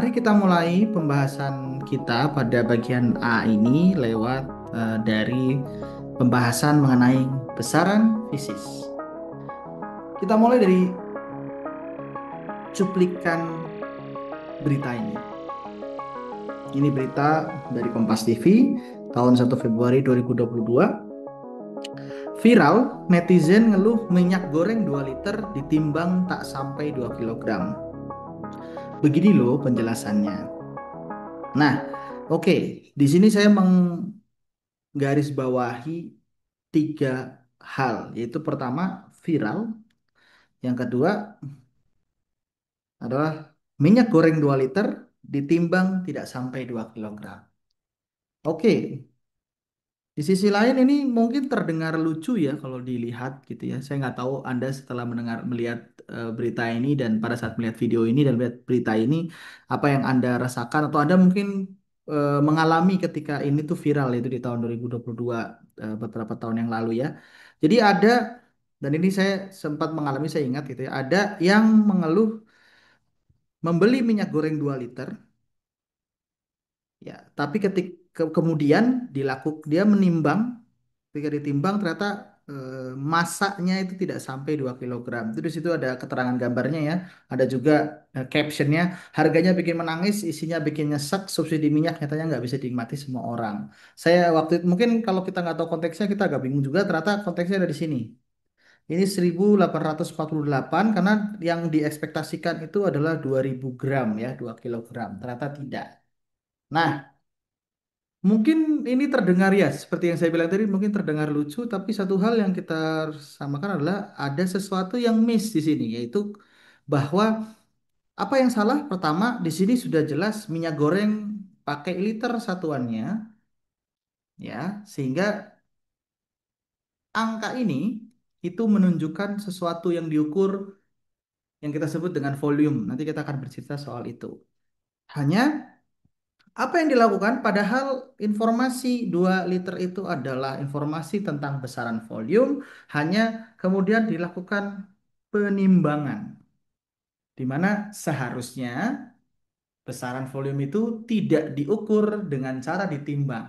Mari kita mulai pembahasan kita pada bagian A ini lewat dari pembahasan mengenai besaran fisis. Kita mulai dari cuplikan berita ini. Ini berita dari Kompas TV tahun 1 Februari 2022. Viral, netizen ngeluh minyak goreng 2 liter ditimbang tak sampai 2 kilogram. Begini loh penjelasannya. Nah, oke, di sini saya menggarisbawahi tiga hal, yaitu pertama viral, yang kedua adalah minyak goreng 2 liter ditimbang tidak sampai 2 kilogram. Oke, di sisi lain ini mungkin terdengar lucu ya kalau dilihat gitu ya. Saya nggak tahu Anda setelah melihat berita ini dan pada saat melihat video ini dan melihat berita ini apa yang Anda rasakan atau Anda mungkin mengalami ketika ini tuh viral itu di tahun 2022 beberapa tahun yang lalu ya. Jadi ada dan ini saya sempat mengalami saya ingat gitu ya. Ada yang mengeluh membeli minyak goreng 2 liter ya, tapi kemudian dia menimbang. Ketika ditimbang ternyata masanya itu tidak sampai 2 kilogram. Itu di situ ada keterangan gambarnya ya. Ada juga captionnya, harganya bikin menangis, isinya bikin nyesek, subsidi minyak nyatanya nggak bisa dinikmati semua orang. Saya waktu itu mungkin kalau kita nggak tahu konteksnya kita agak bingung juga. Ternyata konteksnya ada di sini. Ini 1848 karena yang diekspektasikan itu adalah 2000 gram ya, 2 kilogram. Ternyata tidak. Nah, mungkin ini terdengar ya, seperti yang saya bilang tadi, mungkin terdengar lucu, tapi satu hal yang kita samakan adalah ada sesuatu yang miss di sini, yaitu bahwa apa yang salah? Pertama, di sini sudah jelas minyak goreng pakai liter satuannya, ya, sehingga angka ini itu menunjukkan sesuatu yang diukur yang kita sebut dengan volume. Nanti kita akan bercerita soal itu. Hanya apa yang dilakukan padahal informasi 2 liter itu adalah informasi tentang besaran volume, hanya kemudian dilakukan penimbangan di mana seharusnya besaran volume itu tidak diukur dengan cara ditimbang.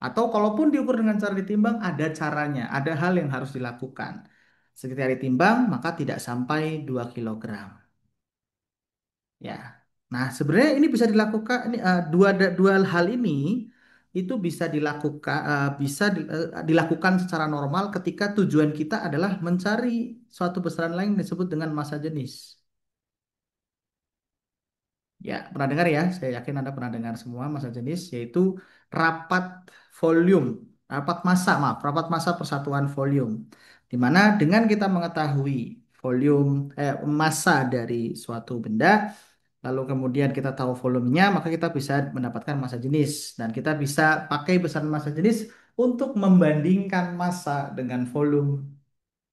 Atau kalaupun diukur dengan cara ditimbang ada caranya, ada hal yang harus dilakukan. Seketika ditimbang maka tidak sampai 2 kilogram. Ya. Nah, sebenarnya ini bisa dilakukan ini dua hal ini itu bisa dilakukan dilakukan secara normal ketika tujuan kita adalah mencari suatu besaran lain yang disebut dengan massa jenis. Ya, pernah dengar ya? Saya yakin Anda pernah dengar semua massa jenis yaitu rapat volume, rapat massa persatuan volume. Di mana dengan kita mengetahui volume massa dari suatu benda. Lalu kemudian kita tahu volumenya, maka kita bisa mendapatkan massa jenis. Dan kita bisa pakai besaran massa jenis untuk membandingkan massa dengan volume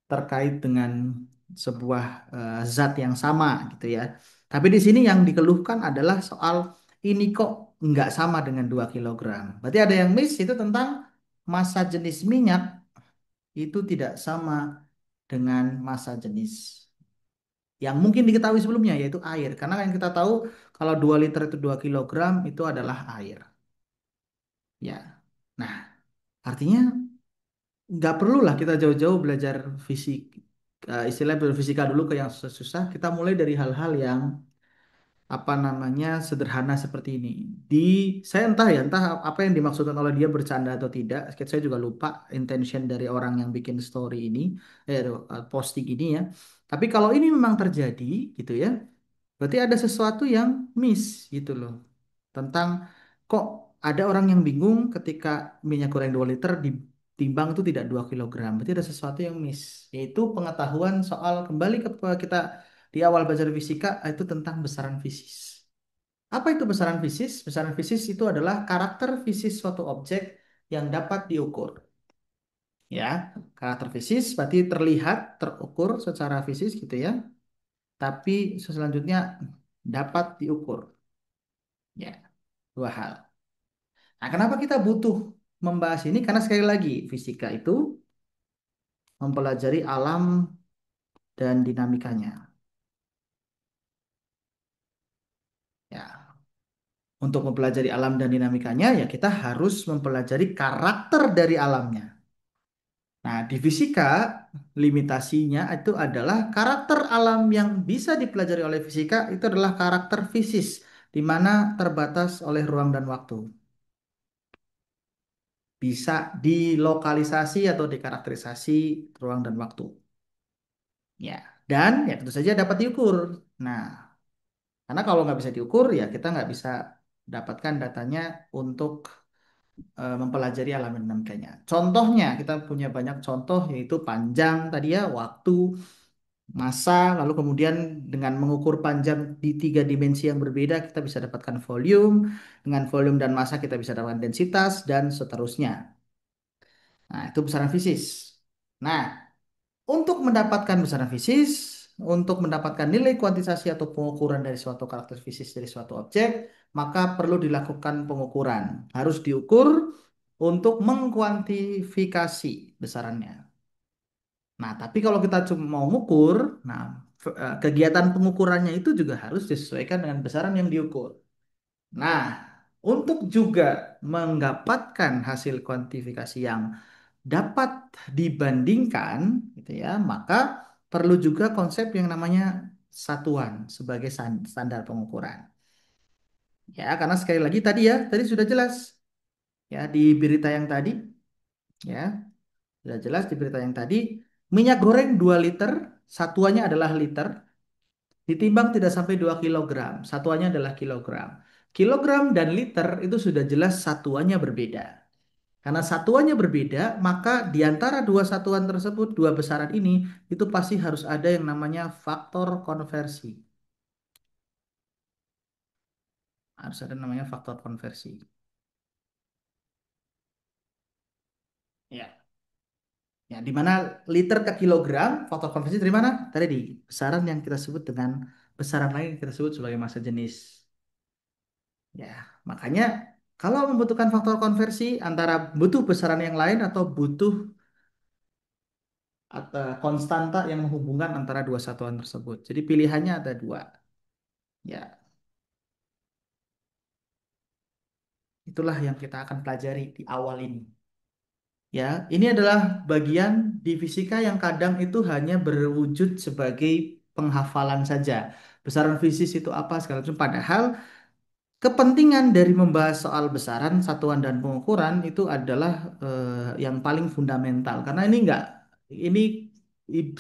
terkait dengan sebuah zat yang sama gitu ya. Tapi di sini yang dikeluhkan adalah soal ini kok nggak sama dengan 2 kilogram. Berarti ada yang miss itu tentang massa jenis minyak itu tidak sama dengan massa jenis yang mungkin diketahui sebelumnya yaitu air. Karena yang kita tahu kalau 2 liter itu 2 kilogram itu adalah air. Ya. Nah, artinya nggak perlulah kita jauh-jauh belajar fisik istilah berfisika dulu ke yang susah-susah. Kita mulai dari hal-hal yang apa namanya sederhana seperti ini. Di saya entah ya, entah apa yang dimaksudkan oleh dia bercanda atau tidak. Saya juga lupa intention dari orang yang bikin story ini, posting ini ya. Tapi kalau ini memang terjadi gitu ya, berarti ada sesuatu yang miss gitu loh. Tentang kok ada orang yang bingung ketika minyak goreng 2 liter ditimbang itu tidak 2 kilogram. Berarti ada sesuatu yang miss. Yaitu pengetahuan soal kembali ke kita di awal belajar fisika itu tentang besaran fisis. Apa itu besaran fisis? Besaran fisis itu adalah karakter fisis suatu objek yang dapat diukur. Ya, karakter fisis berarti terlihat, terukur secara fisis gitu ya. Tapi selanjutnya dapat diukur. Ya, dua hal. Nah, kenapa kita butuh membahas ini? Karena sekali lagi, fisika itu mempelajari alam dan dinamikanya. Ya. Untuk mempelajari alam dan dinamikanya, ya kita harus mempelajari karakter dari alamnya. Nah, di fisika, limitasinya itu adalah karakter alam yang bisa dipelajari oleh fisika itu adalah karakter fisis, di mana terbatas oleh ruang dan waktu. Bisa dilokalisasi atau dikarakterisasi ruang dan waktu. Ya, dan ya tentu saja dapat diukur. Nah, karena kalau nggak bisa diukur, ya kita nggak bisa dapatkan datanya untuk mempelajari alam dinamikanya. Contohnya, kita punya banyak contoh yaitu panjang tadi ya, waktu, massa, lalu kemudian dengan mengukur panjang di tiga dimensi yang berbeda, kita bisa dapatkan volume, dengan volume dan massa kita bisa dapatkan densitas, dan seterusnya. Nah, itu besaran fisis. Nah, untuk mendapatkan besaran fisis, untuk mendapatkan nilai kuantisasi atau pengukuran dari suatu karakter fisis dari suatu objek, maka perlu dilakukan pengukuran. Harus diukur untuk mengkuantifikasi besarannya. Nah, tapi kalau kita cuma mau mengukur, nah kegiatan pengukurannya itu juga harus disesuaikan dengan besaran yang diukur. Nah, untuk juga mendapatkan hasil kuantifikasi yang dapat dibandingkan, gitu ya, maka perlu juga konsep yang namanya satuan sebagai standar pengukuran. Ya, karena sekali lagi tadi ya, tadi sudah jelas ya di berita yang tadi, ya, sudah jelas di berita yang tadi, minyak goreng 2 liter, satuannya adalah liter, ditimbang tidak sampai 2 kilogram, satuannya adalah kilogram. Kilogram dan liter itu sudah jelas satuannya berbeda. Karena satuannya berbeda, maka di antara dua satuan tersebut, dua besaran ini, itu pasti harus ada yang namanya faktor konversi. Harus ada namanya faktor konversi. Ya. Ya, di mana liter ke kilogram, faktor konversi dari mana? Tadi di besaran yang kita sebut dengan besaran lain yang kita sebut sebagai massa jenis. Ya, makanya kalau membutuhkan faktor konversi antara butuh besaran yang lain atau butuh atau konstanta yang menghubungkan antara dua satuan tersebut. Jadi pilihannya ada dua. Ya, itulah yang kita akan pelajari di awal ini. Ya, ini adalah bagian di fisika yang kadang itu hanya berwujud sebagai penghafalan saja. Besaran fisis itu apa segala macam. Padahal kepentingan dari membahas soal besaran, satuan dan pengukuran itu adalah yang paling fundamental. Karena ini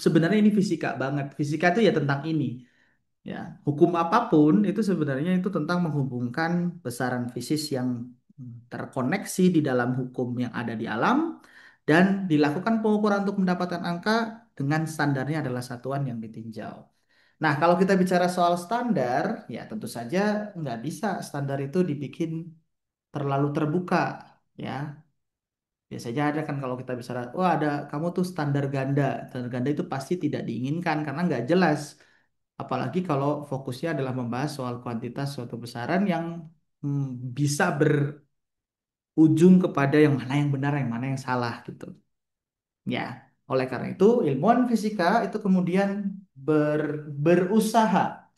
sebenarnya ini fisika banget. Fisika itu ya tentang ini. Ya, hukum apapun itu sebenarnya itu tentang menghubungkan besaran fisis yang terkoneksi di dalam hukum yang ada di alam dan dilakukan pengukuran untuk mendapatkan angka dengan standarnya adalah satuan yang ditinjau. Nah, kalau kita bicara soal standar, ya tentu saja nggak bisa standar itu dibikin terlalu terbuka, ya. Biasanya ada kan kalau kita bicara, wah ada kamu tuh standar ganda. Standar ganda itu pasti tidak diinginkan karena nggak jelas. Apalagi kalau fokusnya adalah membahas soal kuantitas suatu besaran yang bisa berujung kepada yang mana yang benar, yang mana yang salah gitu. Ya, oleh karena itu ilmuwan fisika itu kemudian berusaha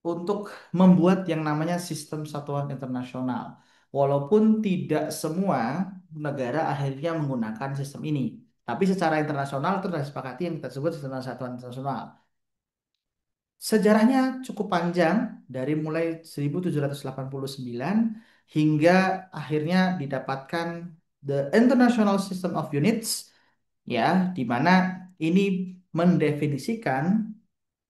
untuk membuat yang namanya sistem satuan internasional. Walaupun tidak semua negara akhirnya menggunakan sistem ini. Tapi secara internasional itu sudah disepakati yang kita sebut sistem satuan internasional. Sejarahnya cukup panjang dari mulai 1789 hingga akhirnya didapatkan the International System of Units ya di mana ini mendefinisikan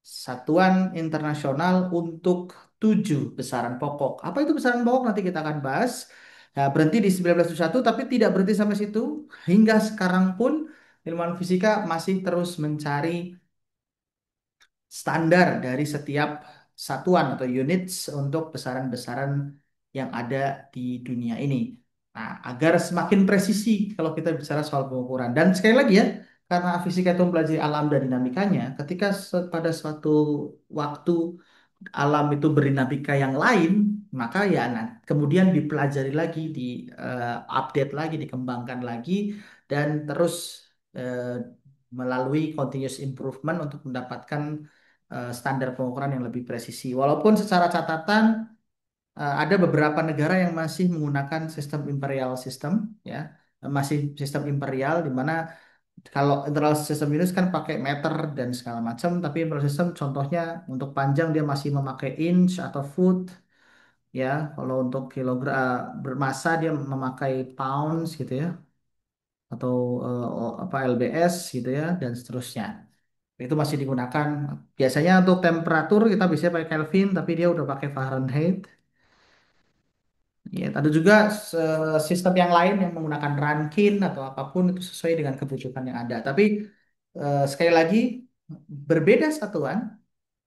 satuan internasional untuk 7 besaran pokok. Apa itu besaran pokok? Nanti kita akan bahas. Nah, berhenti di 1921 tapi tidak berhenti sampai situ. Hingga sekarang pun ilmuwan fisika masih terus mencari standar dari setiap satuan atau units untuk besaran-besaran yang ada di dunia ini. Nah, agar semakin presisi kalau kita bicara soal pengukuran. Dan sekali lagi ya, karena fisika itu mempelajari alam dan dinamikanya, ketika pada suatu waktu alam itu berdinamika yang lain, maka ya nah, kemudian dipelajari lagi, di update lagi, dikembangkan lagi, dan terus eh, melalui continuous improvement untuk mendapatkan standar pengukuran yang lebih presisi. Walaupun secara catatan ada beberapa negara yang masih menggunakan sistem imperial system, ya, masih sistem imperial di mana kalau internal system Unix kan pakai meter dan segala macam, tapi imperial system contohnya untuk panjang dia masih memakai inch atau foot, ya. Kalau untuk kilogram bermassa dia memakai pounds gitu ya, atau apa lbs gitu ya, dan seterusnya. Itu masih digunakan. Biasanya untuk temperatur kita bisa pakai Kelvin, tapi dia udah pakai Fahrenheit. Ya, ada juga sistem yang lain yang menggunakan Rankine atau apapun itu sesuai dengan kebutuhan yang ada. Tapi sekali lagi berbeda satuan,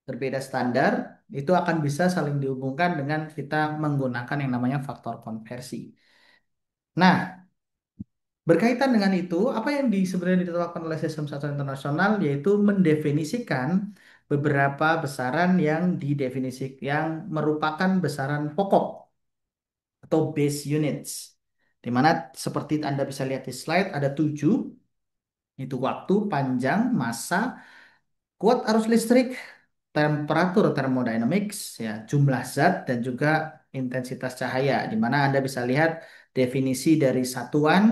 berbeda standar itu akan bisa saling dihubungkan dengan kita menggunakan yang namanya faktor konversi. Nah, berkaitan dengan itu, apa yang sebenarnya ditetapkan oleh sistem satuan internasional yaitu mendefinisikan beberapa besaran yang yang merupakan besaran pokok atau base units. Di mana seperti Anda bisa lihat di slide ada 7, itu waktu, panjang, massa, kuat arus listrik, temperatur thermodynamics, ya, jumlah zat dan juga intensitas cahaya. Di mana Anda bisa lihat definisi dari satuan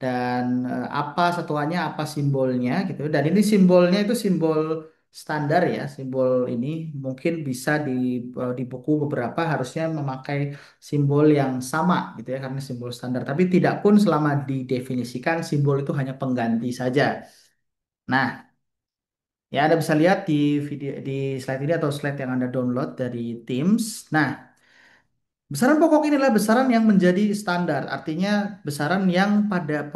dan apa satuannya, apa simbolnya gitu. Dan ini simbolnya itu simbol standar ya, simbol ini mungkin bisa di buku beberapa harusnya memakai simbol yang sama gitu ya karena simbol standar. Tapi tidak pun selama didefinisikan simbol itu hanya pengganti saja. Nah, ya Anda bisa lihat di video di slide ini atau slide yang Anda download dari Teams. Nah, besaran pokok ini adalah besaran yang menjadi standar, artinya besaran yang pada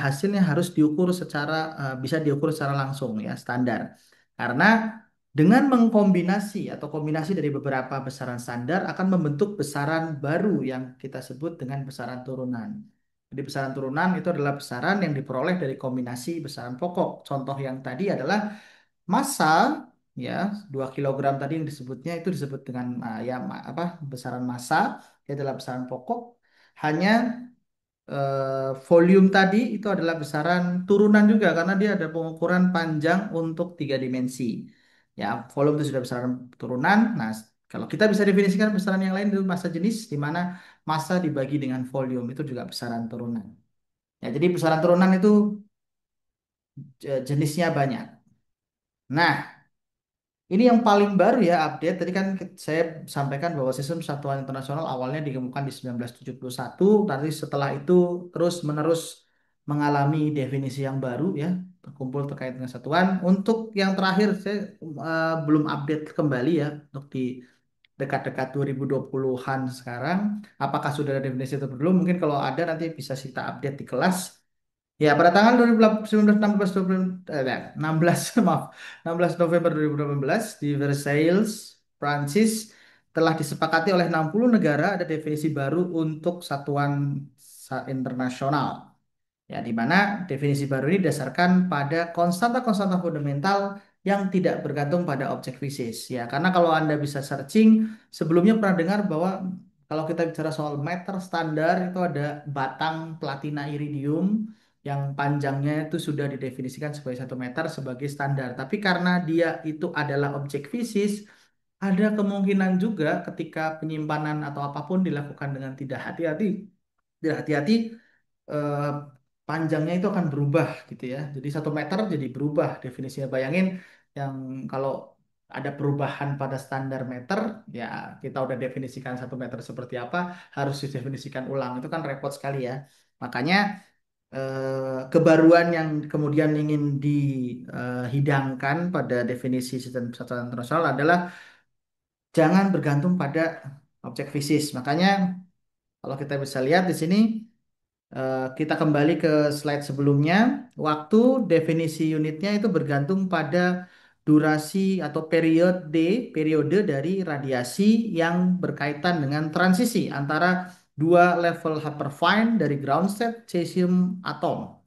hasilnya harus diukur secara bisa diukur secara langsung ya, standar. Karena dengan mengkombinasi atau kombinasi dari beberapa besaran standar akan membentuk besaran baru yang kita sebut dengan besaran turunan. Jadi besaran turunan itu adalah besaran yang diperoleh dari kombinasi besaran pokok. Contoh yang tadi adalah massa, ya, 2 kilogram tadi yang disebutnya itu disebut dengan ya apa besaran massa, itu adalah besaran pokok. Hanya volume tadi itu adalah besaran turunan juga karena dia ada pengukuran panjang untuk 3 dimensi. Ya, volume itu sudah besaran turunan. Nah, kalau kita bisa definisikan besaran yang lain itu massa jenis di mana massa dibagi dengan volume itu juga besaran turunan. Ya, jadi besaran turunan itu jenisnya banyak. Nah, ini yang paling baru ya update. Tadi kan saya sampaikan bahwa sistem satuan internasional awalnya ditemukan di 1971, tapi setelah itu terus-menerus mengalami definisi yang baru ya, terkumpul terkait dengan satuan. Untuk yang terakhir saya belum update kembali ya untuk di dekat-dekat 2020-an sekarang. Apakah sudah ada definisi itu belum? Mungkin kalau ada nanti bisa kita update di kelas. Ya, pada tanggal 2019, 16, maaf, 16 November 2018 di Versailles, Prancis telah disepakati oleh 60 negara ada definisi baru untuk satuan internasional. Ya, di mana definisi baru ini didasarkan pada konstanta-konstanta fundamental yang tidak bergantung pada objek fisik. Ya, karena kalau Anda bisa searching, sebelumnya pernah dengar bahwa kalau kita bicara soal meter standar itu ada batang platina iridium yang panjangnya itu sudah didefinisikan sebagai 1 meter sebagai standar. Tapi karena dia itu adalah objek fisik, ada kemungkinan juga ketika penyimpanan atau apapun dilakukan dengan tidak hati-hati, eh, panjangnya itu akan berubah gitu ya. Jadi 1 meter jadi berubah definisinya. Bayangin yang kalau ada perubahan pada standar meter, ya kita udah definisikan 1 meter seperti apa, harus didefinisikan ulang. Itu kan repot sekali ya. Makanya kebaruan yang kemudian ingin dihidangkan pada definisi sistem satuan internasional adalah jangan bergantung pada objek fisik. Makanya kalau kita bisa lihat di sini, kita kembali ke slide sebelumnya. Waktu definisi unitnya itu bergantung pada durasi atau periode dari radiasi yang berkaitan dengan transisi antara 2 level hyperfine dari ground state cesium atom.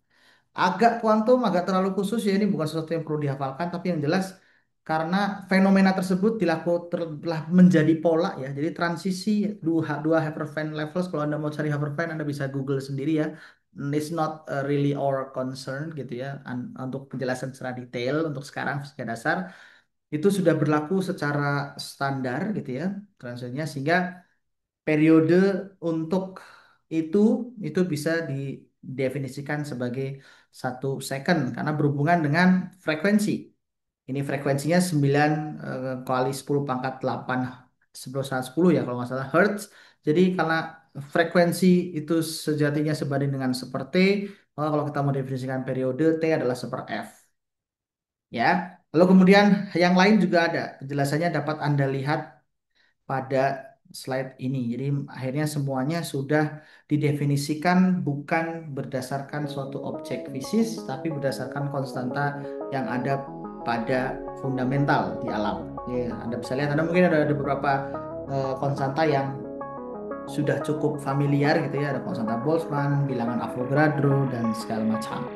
Agak kuantum, agak terlalu khusus ya, ini bukan sesuatu yang perlu dihafalkan, tapi yang jelas karena fenomena tersebut telah menjadi pola ya. Jadi transisi dua hyperfine levels, kalau Anda mau cari hyperfine Anda bisa Google sendiri ya. It's not really our concern gitu ya. Untuk penjelasan secara detail untuk sekarang fisika dasar itu sudah berlaku secara standar gitu ya transisinya, sehingga periode untuk itu itu bisa didefinisikan sebagai 1 second karena berhubungan dengan frekuensi. Ini frekuensinya 9 kali 10 pangkat 8 10 ya kalau nggak salah Hertz. Jadi karena frekuensi itu sejatinya sebanding dengan seper T, maka kalau kita mau definisikan periode T adalah seper F. Ya. Lalu kemudian yang lain juga ada. Penjelasannya dapat Anda lihat pada slide ini. Jadi akhirnya semuanya sudah didefinisikan bukan berdasarkan suatu objek fisis, tapi berdasarkan konstanta yang ada pada fundamental di alam. Ya, Anda bisa lihat, Anda mungkin ada beberapa konstanta yang sudah cukup familiar gitu ya, ada konstanta Boltzmann, bilangan Avogadro, dan segala macam.